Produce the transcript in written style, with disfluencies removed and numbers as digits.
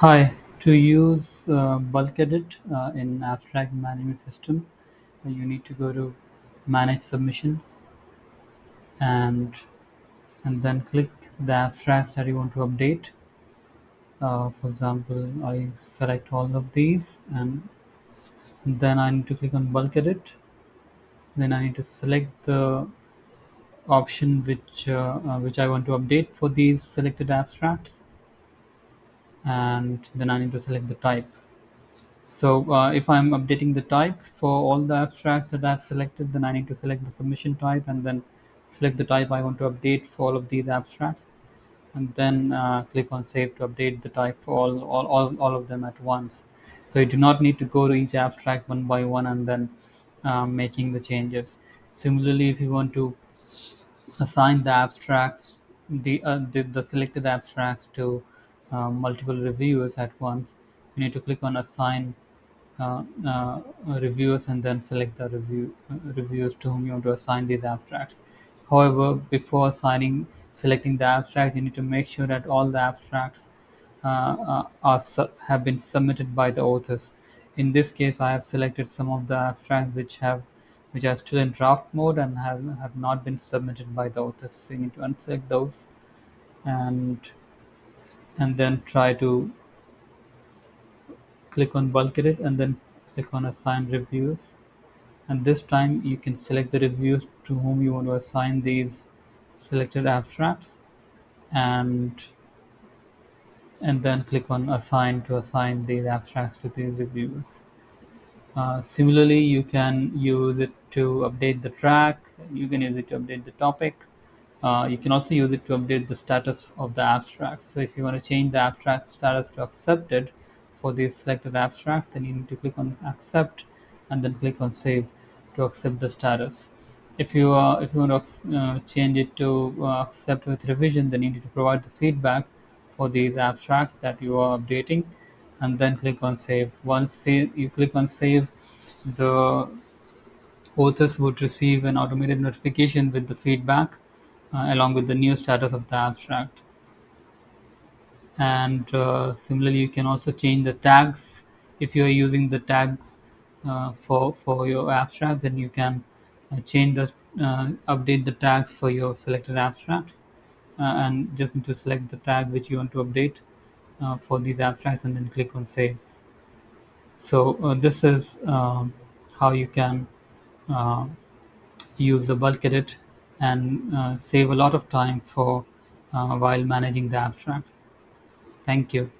Hi, to use bulk edit in abstract management system, you need to go to manage submissions and and then click the abstracts that you want to update. For example, I select all of these and then I need to click on bulk edit. Then I need to select the option which I want to update for these selected abstracts, and then I need to select the type. So if I'm updating the type for all the abstracts that I've selected, then I need to select the submission type and then select the type I want to update for all of these abstracts, and then click on save to update the type for all of them at once. So you do not need to go to each abstract one by one and then making the changes. Similarly, if you want to assign the abstracts, the selected abstracts to multiple reviewers at once, you need to click on assign reviewers and then select the reviewers to whom you want to assign these abstracts. However, before selecting the abstract, you need to make sure that all the abstracts have been submitted by the authors. In this case, I have selected some of the abstracts which are still in draft mode and have not been submitted by the authors. So you need to unselect those and and then try to click on bulk edit and then click on assign reviews, and this time you can select the reviews to whom you want to assign these selected abstracts, and then click on assign to assign these abstracts to these reviewers. Similarly, you can use it to update the track, you can use it to update the topic. You can also use it to update the status of the abstract. So if you want to change the abstract status to accepted for these selected abstracts, then you need to click on accept and then click on save to accept the status. If you want to change it to accept with revision, then you need to provide the feedback for these abstracts that you are updating, and then click on save. You click on save, the authors would receive an automated notification with the feedback along with the new status of the abstract. And similarly, you can also change the tags. If you are using the tags for your abstracts, then you can update the tags for your selected abstracts, and just need to select the tag which you want to update for these abstracts and then click on save. So this is how you can uh, use the bulk edit and save a lot of time for while managing the abstracts. Thank you.